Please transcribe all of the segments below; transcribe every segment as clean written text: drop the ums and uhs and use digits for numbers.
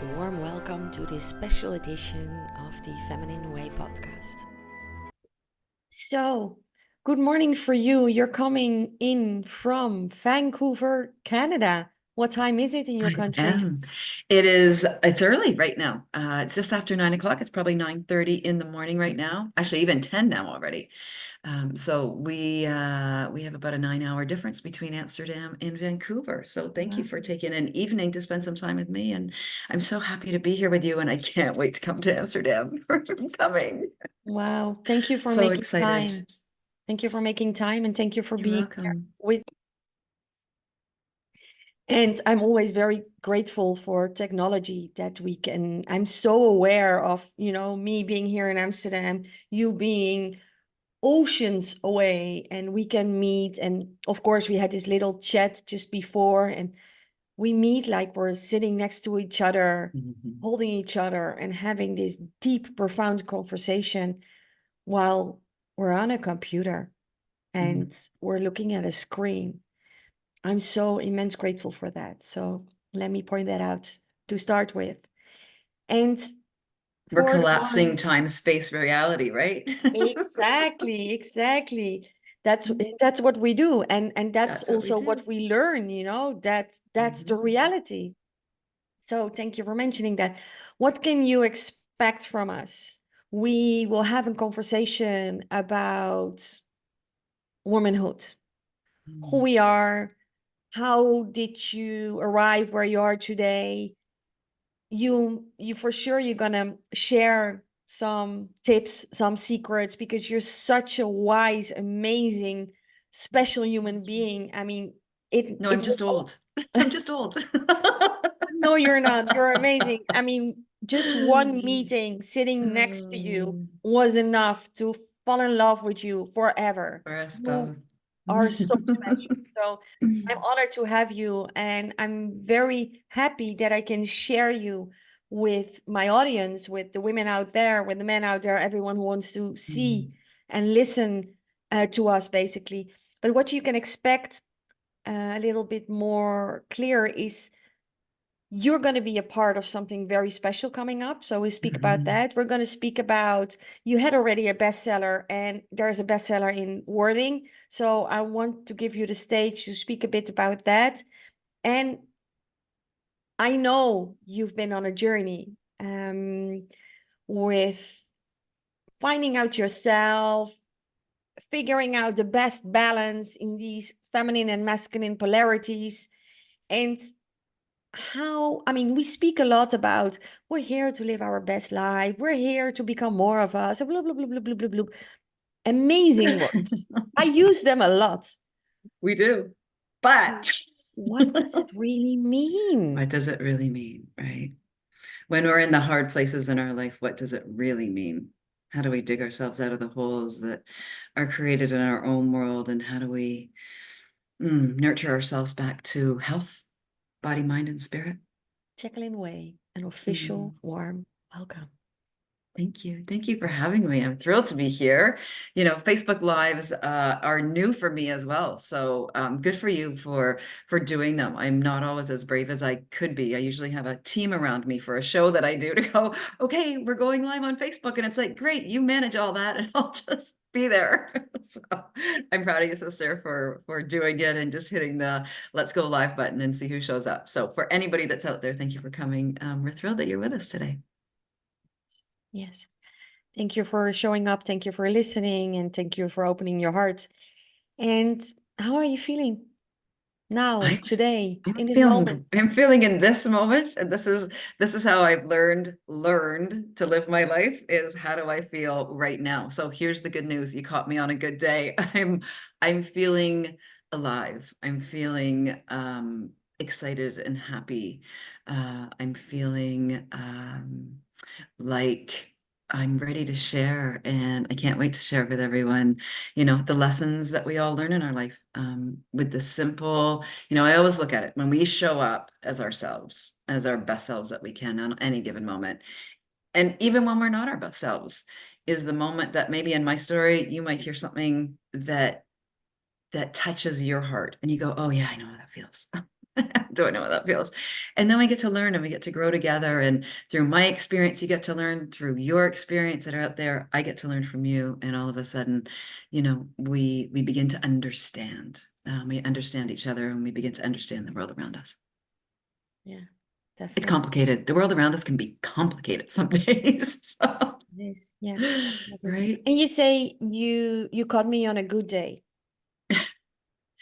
a warm welcome to this special edition of the Feminine Way podcast. So, good morning for you. You're coming in from Vancouver, Canada. What time is it in your country? It's early right now. It's just after 9 o'clock. It's probably 9:30 in the morning right now. Actually, even 10 now already. So we have about a 9 hour difference between Amsterdam and Vancouver. So thank you Wow. for taking an evening to spend some time with me. And I'm so happy to be here with you. And I can't wait to come to Amsterdam. For coming. Wow. Thank you for So making excited. time. Thank you for making time and thank you for You're being here welcome. with. And I'm always very grateful for technology that we can. I'm so aware of, me being here in Amsterdam, you being oceans away, and we can meet. And of course, we had this little chat just before, and we meet like we're sitting next to each other, Mhm. holding each other, and having this deep, profound conversation while we're on a computer Mhm. and we're looking at a screen. I'm so immense grateful for that. So let me point that out to start with. And We're for the collapsing one, time, space, reality, right? exactly. That's what we do. And that's That's what we also do. what we learn, that's the Mhm. reality. So thank you for mentioning that. What can you expect from us? We will have a conversation about womanhood, who Mm. we are, how did you arrive where you are today. You for sure you're gonna share some tips, some secrets, because you're such a wise, amazing, special human being. I mean, it No, I'm it just will. old. I'm just old. No, you're not. You're amazing. I mean, just one meeting sitting next to you Um, was enough to fall in love with you forever. for us You both. are so special. So I'm honored to have you, and I'm very happy that I can share you with my audience, with the women out there, with the men out there, everyone who wants to see Mhm. and listen to us, basically. But what you can expect a little bit more clear is you're going to be a part of something very special coming up. So we speak about Mhm. that. We're going to speak about, you had already a bestseller, and there's a bestseller in wording. So I want to give you the stage to speak a bit about that. And I know you've been on a journey with finding out yourself, figuring out the best balance in these feminine and masculine polarities. And how, I mean, we speak a lot about we're here to live our best life, we're here to become more of us, blah, blah, blah, blah, blah, blah, blah. Amazing words. I use them a lot. We do. But What does it really what mean? does it really mean, right? When we're in the hard places in our life, what does it really mean? How do we dig ourselves out of the holes that are created in our own world? And how do we nurture ourselves back to health, body, mind, and spirit? Jacqueline Way, an official Mhm. warm welcome. Thank you. Thank you for having me. I'm thrilled to be here. Facebook Lives are new for me as well. So good for you for doing them. I'm not always as brave as I could be. I usually have a team around me for a show that I do to go, okay, we're going live on Facebook. And it's like, great, you manage all that and I'll just be there. So I'm proud of you, sister, for doing it and just hitting the let's go live button and see who shows up. So for anybody that's out there, thank you for coming. We're thrilled that you're with us today. Yes. Thank you for showing up. Thank you for listening. And thank you for opening your heart. And how are you feeling now, I today, I'm in this moment? feeling in this moment, and this is how I've learned to live my life is how do I feel right now? So here's the good news. You caught me on a good day. I'm feeling alive. I'm feeling excited and happy. I'm feeling like I'm ready to share, and I can't wait to share with everyone, the lessons that we all learn in our life with the simple, I always look at it when we show up as ourselves, as our best selves that we can on any given moment. And even when we're not our best selves, is the moment that maybe in my story, you might hear something that touches your heart and you go, oh yeah, I know how that feels. Do I know what that feels? And then we get to learn and we get to grow together. And through my experience, you get to learn. Through your experience that are out there, I get to learn from you. And all of a sudden, we begin to understand. We understand each other and we begin to understand the world around us. Yeah, It's definitely. complicated. The world around us can be complicated some days. So, It is. Yeah. Definitely. right. And you say you caught me on a good day.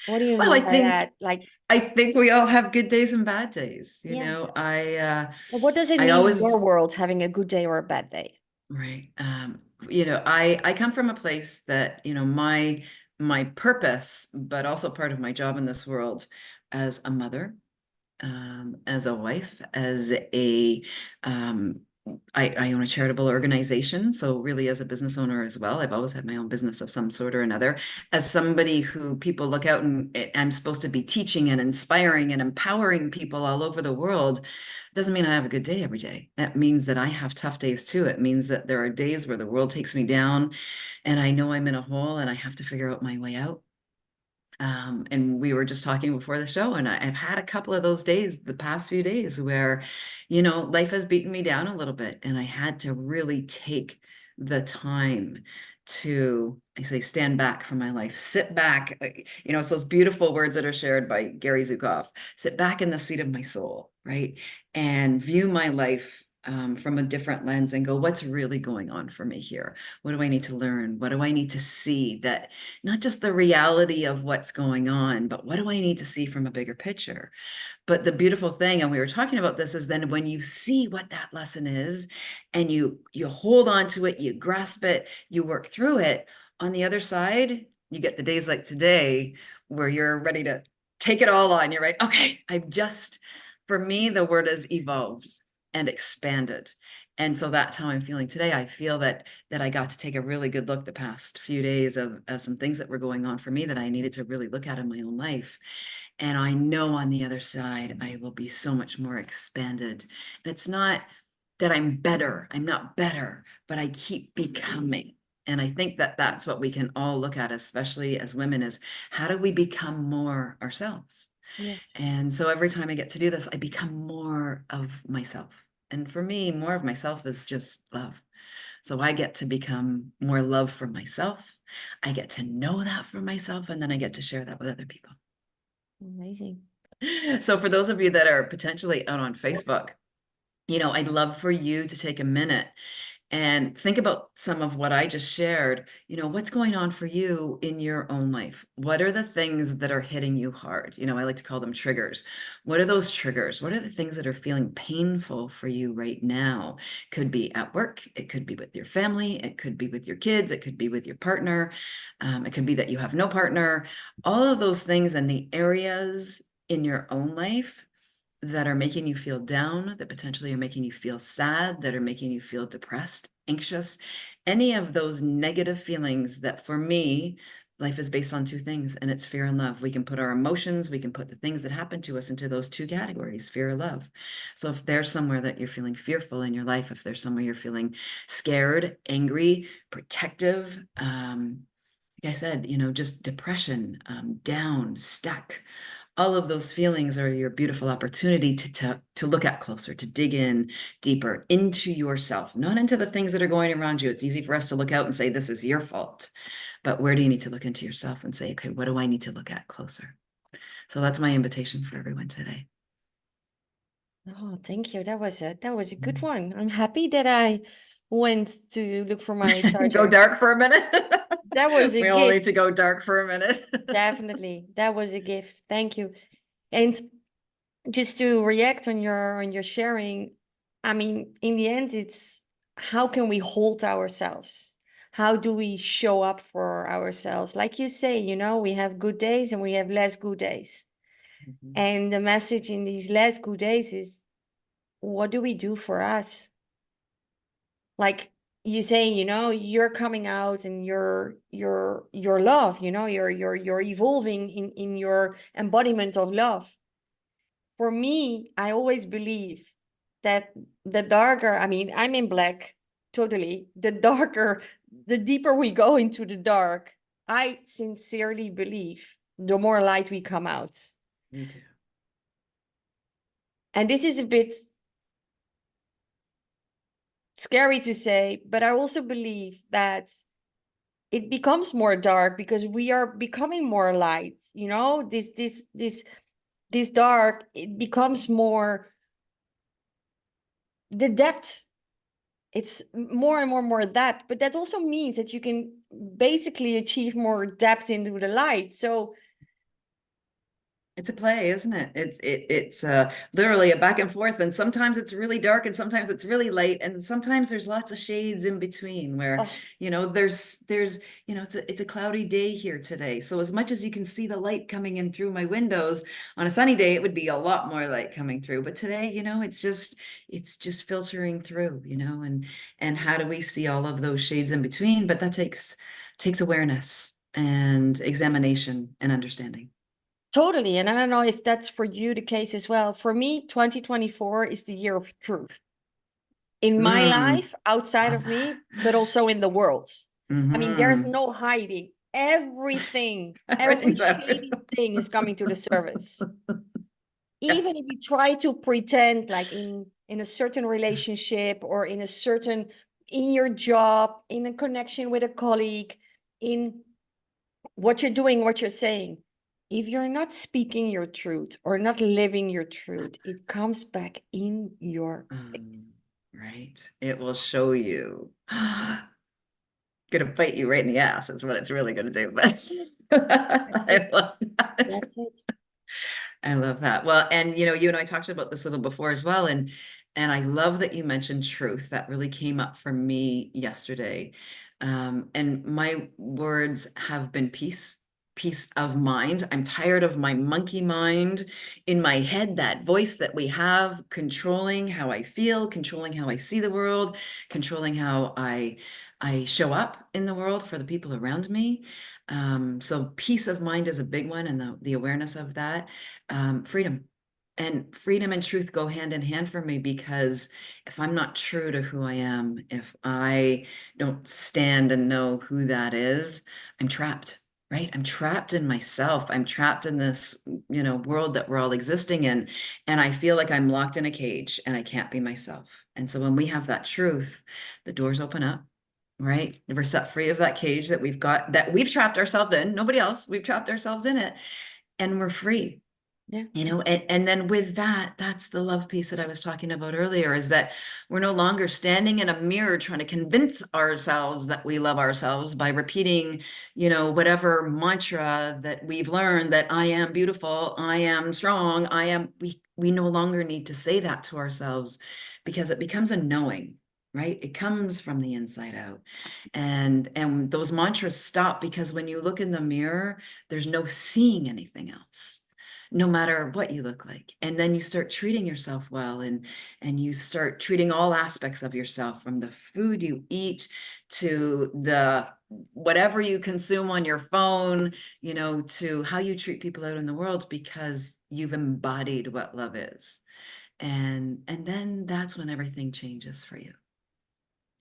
What do you Well, I mean by think that? Like, I think we all have good days and bad days. yeah. But what does it I mean in your always world, having a good day or a bad day? right. I come from a place that, my purpose, but also part of my job in this world as a mother, as a wife, as um, I own a charitable organization. So really as a business owner as well, I've always had my own business of some sort or another. As somebody who people look out and I'm supposed to be teaching and inspiring and empowering people all over the world, doesn't mean I have a good day every day. That means that I have tough days too. It means that there are days where the world takes me down and I know I'm in a hole and I have to figure out my way out. And we were just talking before the show, and I've had a couple of those days, the past few days, where, life has beaten me down a little bit, and I had to really take the time to, I say, stand back from my life, sit back. It's those beautiful words that are shared by Gary Zukav, sit back in the seat of my soul, right? And view my life from a different lens and go, what's really going on for me here? What do I need to learn? What do I need to see that not just the reality of what's going on, but what do I need to see from a bigger picture? But the beautiful thing, and we were talking about this, is then when you see what that lesson is and you hold on to it, you grasp it, you work through it, on the other side, you get the days like today where you're ready to take it all on. You're right. Okay, for me, the word is evolved and expanded. And so that's how I'm feeling today. I feel that I got to take a really good look the past few days of some things that were going on for me that I needed to really look at in my own life. And I know on the other side, I will be so much more expanded. And it's not that I'm better, I'm not better, but I keep becoming. And I think that that's what we can all look at, especially as women, is how do we become more ourselves? Yeah. And so every time I get to do this, I become more of myself. And for me, more of myself is just love. So I get to become more love for myself. I get to know that for myself, and then I get to share that with other people. Amazing. So for those of you that are potentially out on Facebook, I'd love for you to take a minute and think about some of what I just shared. What's going on for you in your own life? What are the things that are hitting you hard? I like to call them triggers. What are those triggers? What are the things that are feeling painful for you right now? Could be at work. It could be with your family. It could be with your kids. It could be with your partner. It could be that you have no partner. All of those things and the areas in your own life that are making you feel down, that potentially are making you feel sad, that are making you feel depressed, anxious, any of those negative feelings that for me, life is based on two things, and it's fear and love. We can put our emotions, we can put the things that happen to us into those two categories, fear or love. So if there's somewhere that you're feeling fearful in your life, if there's somewhere you're feeling scared, angry, protective, like I said, just depression, down, stuck, all of those feelings are your beautiful opportunity to look at closer, to dig in deeper into yourself, not into the things that are going around you. It's easy for us to look out and say, this is your fault. But where do you need to look into yourself and say, okay, what do I need to look at closer? So that's my invitation for everyone today. Oh, thank you. That was a good one. I'm happy that I went to look for my Go charger. dark for a minute. That was a We all need gift. to go dark for a minute. Definitely. That was a gift. Thank you. And just to react on your sharing, I mean, in the end, it's how can we hold ourselves? How do we show up for ourselves? Like you say, we have good days and we have less good days. Mhm. And the message in these less good days is, what do we do for us? Like you say, you're coming out and your love, you're evolving in your embodiment of love. For me, I always believe that the darker, I mean, I'm in black, totally. The deeper we go into the dark, I sincerely believe the more light we come out. Me too. And this is a bit scary to say, but I also believe that it becomes more dark because we are becoming more light. You know, this dark, it becomes more the depth. It's more and more depth, but that also means that you can basically achieve more depth into the light. So It's a play, isn't it? It's literally a back and forth, and sometimes it's really dark, and sometimes it's really light, and sometimes there's lots of shades in between where, oh, there's it's a cloudy day here today. So as much as you can see the light coming in through my windows, on a sunny day it would be a lot more light coming through. But today, it's just filtering through, and how do we see all of those shades in between? But that takes awareness and examination and understanding. totally. And I don't know if that's for you the case as well. For me, 2024 is the year of truth in my Mm. life, outside Love of that. me, but also in the world. I mean, there's Hmm. no hiding. Every Everything's out. shady thing is coming to the surface. Even if you try to pretend like in a certain relationship or in your job, in a connection with a colleague, in what you're doing, what you're saying, if you're not speaking your truth or not living your truth, it comes back in your Um, face. right. It will show you. Gonna bite you right in the ass is what it's really gonna do. But That's I it. love that. That's it. I love that. Well, and you and I talked about this a little before as well, and I love that you mentioned truth. That really came up for me yesterday. And my words have been peace of mind. I'm tired of my monkey mind in my head, that voice that we have controlling how I feel, controlling how I see the world, controlling how I show up in the world for the people around me. So peace of mind is a big one, and the awareness of that. Freedom. And freedom and truth go hand in hand for me, because if I'm not true to who I am, if I don't stand and know who that is, I'm trapped, right? I'm trapped in myself. I'm trapped in this, world that we're all existing in. And I feel like I'm locked in a cage and I can't be myself. And so when we have that truth, the doors open up, right? We're set free of that cage that we've trapped ourselves in, nobody else. We've trapped ourselves in it, and we're free. Yeah. And then with that, that's the love piece that I was talking about earlier, is that we're no longer standing in a mirror trying to convince ourselves that we love ourselves by repeating, whatever mantra that we've learned, that I am beautiful, I am strong, we no longer need to say that to ourselves, because it becomes a knowing, right? It comes from the inside out. And those mantras stop, because when you look in the mirror, there's no seeing anything else, no matter what you look like. And then you start treating yourself well, and you start treating all aspects of yourself, from the food you eat to the whatever you consume on your phone, to how you treat people out in the world, because you've embodied what love is. And then that's when everything changes for you.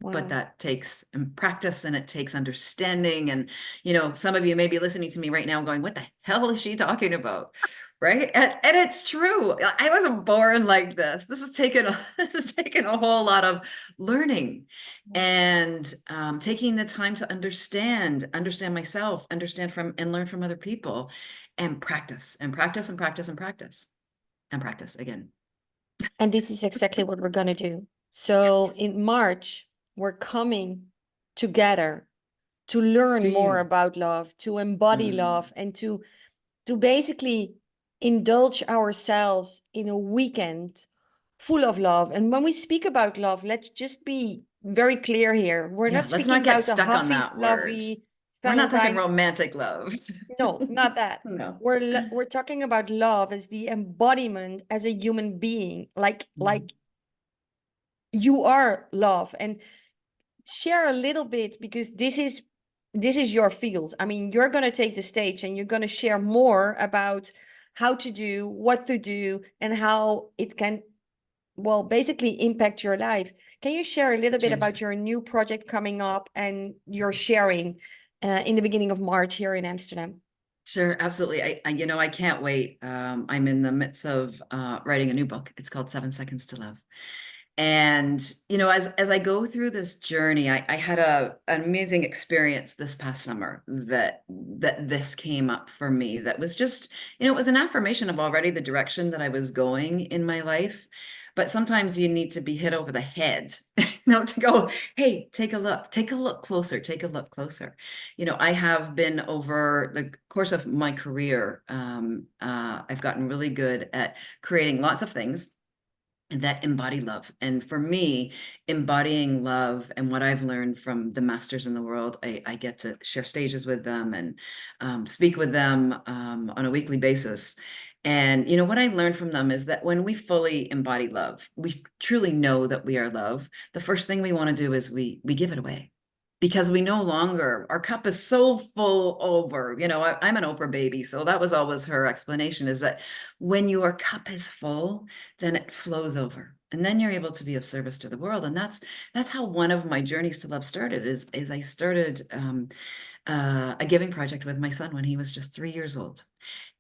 But Wow. that takes practice, and it takes understanding. And some of you may be listening to me right now going, what the hell is she talking about? Right. And it's true. I wasn't born like this. This has taken a whole lot of learning, and taking the time to understand myself, understand from and learn from other people, and practice and practice and practice and practice and practice again. And this is exactly what we're going to do. So Yes. in March, we're coming together to Do learn more you? about love, to embody Mm. love, and to basically indulge ourselves in a weekend full of love. And when we speak about love, let's just be very clear here. We're Yeah, not let's speaking not get about the stuck on huffy, that word. fluffy We're not talking Valentine. romantic love. No, not that. No. We're talking about love as the embodiment as a human being, Mhm. like you are love. And share a little bit, because this is your field. I mean, you're going to take the stage and you're going to share more about how to do, what to do, and how it can, well, basically impact your life. Can you share a little bit Change about it. your new project coming up and your sharing in the beginning of March here in Amsterdam? Sure, absolutely. I can't wait. I'm in the midst of writing a new book. It's called 7 Seconds to Love. And as I go through this journey, I had an amazing experience this past summer that this came up for me. That was just, it was an affirmation of already the direction that I was going in my life. But sometimes you need to be hit over the head, to go, hey, take a look closer, take a look closer. I have been over the course of my career, I've gotten really good at creating lots of things that embody love. And for me, embodying love and what I've learned from the masters in the world, I get to share stages with them and speak with them on a weekly basis. And what I learned from them is that when we fully embody love, we truly know that we are love. The first thing we want to do is we give it away, because we no longer, our cup is so full over. I'm an Oprah baby, so that was always her explanation, is that when your cup is full, then it flows over, and then you're able to be of service to the world. And that's how one of my journeys to love started. Is I started a giving project with my son when he was just 3 years old,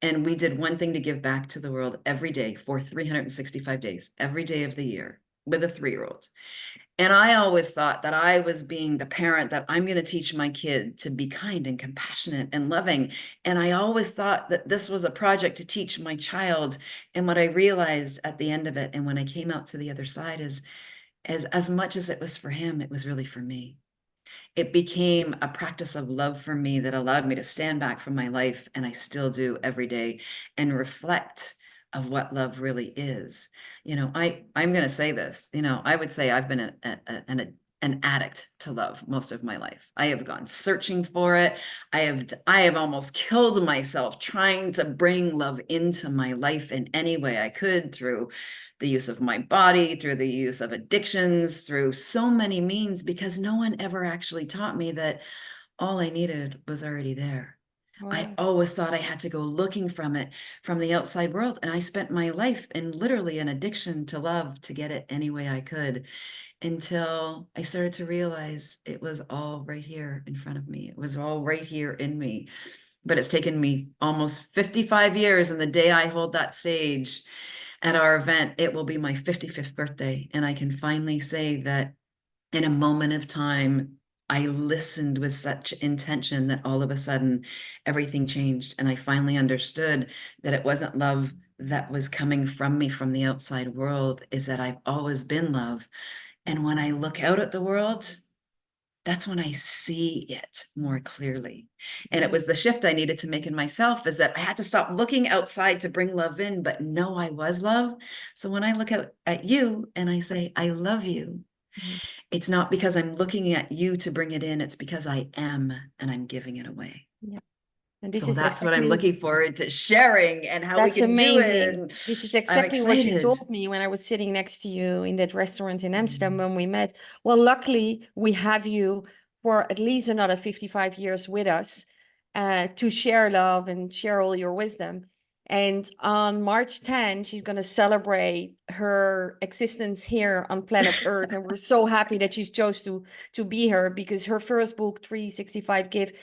and we did one thing to give back to the world every day for 365 days, every day of the year, with a 3-year-old. And I always thought that I was being the parent that I'm going to teach my kid to be kind and compassionate and loving. And I always thought that this was a project to teach my child. And what I realized at the end of it, and when I came out to the other side, is as much as it was for him, it was really for me. It became a practice of love for me that allowed me to stand back from my life, and I still do every day, and reflect of what love really is. I'm going to say this, I would say I've been an addict to love most of my life. I have gone searching for it. I have almost killed myself trying to bring love into my life in any way I could, through the use of my body, through the use of addictions, through so many means, because no one ever actually taught me that all I needed was already there. I Wow. always thought I had to go looking from the outside world. And I spent my life in literally an addiction to love, to get it any way I could, until I started to realize it was all right here in front of me. It was all right here in me. But it's taken me almost 55 years. And the day I hold that stage at our event, it will be my 55th birthday. And I can finally say that in a moment of time, I listened with such intention that all of a sudden everything changed. And I finally understood that it wasn't love that was coming from me from the outside world, is that I've always been love. And when I look out at the world, that's when I see it more clearly. And it was the shift I needed to make in myself, is that I had to stop looking outside to bring love in, but know I was love. So when I look out at you and I say, I love you, Mhm. it's not because I'm looking at you to bring it in, it's because I am, and I'm giving it away. Yeah. And this So is that's what I'm exactly looking forward to sharing, and how we That's can do it. amazing. And This is I'm exactly what you excited. told me when I was sitting next to you in that restaurant in Amsterdam Mm. when we met. Well, luckily, we have you for at least another 55 years with us to share love and share all your wisdom. And on March 10, she's going to celebrate her existence here on planet Earth. And we're so happy that she's chose to be here, because her first book, 365 Gift,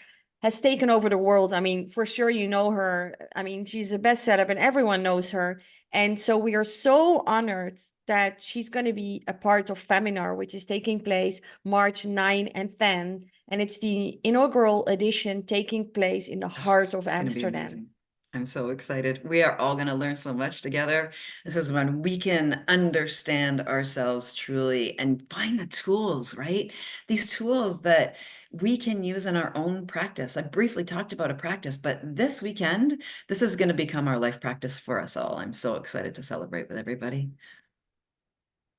has taken over the world. I mean, for sure, you know her. I mean, she's a bestseller and everyone knows her. And so we are so honored that she's going to be a part of Feminar, which is taking place March 9 and 10. And it's the inaugural edition taking place in the Oh, heart of it's going to be Amsterdam. amazing. I'm so excited. We are all going to learn so much together. This is when we can understand ourselves truly and find the tools, right? These tools that we can use in our own practice. I briefly talked about a practice, but this weekend, this is going to become our life practice for us all. I'm so excited to celebrate with everybody.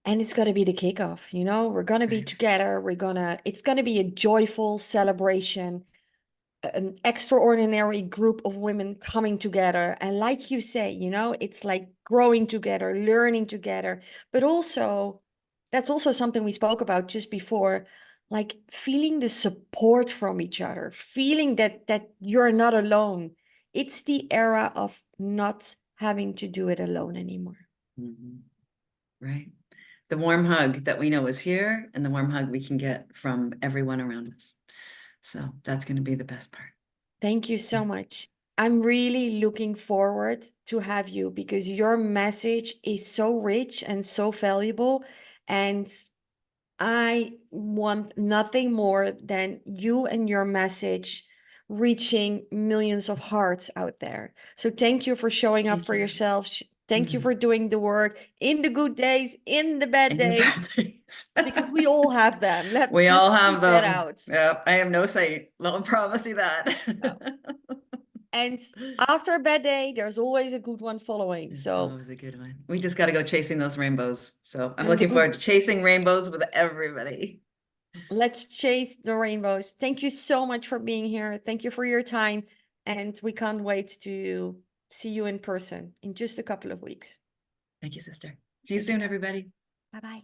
And it's going to be the kickoff, you know, we're going to be Right. together. It's going to be a joyful celebration, an extraordinary group of women coming together. And like you say, you know, it's like growing together, learning together, but also that's also something we spoke about just before, like feeling the support from each other, feeling that you're not alone. It's the era of not having to do it alone anymore. Mhm. Right. The warm hug that we know is here, and the warm hug we can get from everyone around us. So that's going to be the best part. Thank you so much. I'm really looking forward to have you because your message is so rich and so valuable. And I want nothing more than you and your message reaching millions of hearts out there. So thank you for showing up Thank for you. yourself. Thank you Mhm. for doing the work in the good days, in the bad And the bad days, days. because we all have them. Let's We just all have speak that them. out. Yeah, I am no saint. I'll promise you that. No. And after a bad day, there's always a good one following. There's So, always a good one. We just got to go chasing those rainbows. So I'm and the looking good, forward to chasing rainbows with everybody. let's chase the rainbows. Thank you so much for being here. Thank you for your time. And we can't wait to see you in person in just a couple of weeks. Thank you, sister. See you Take soon, care. everybody. Bye bye.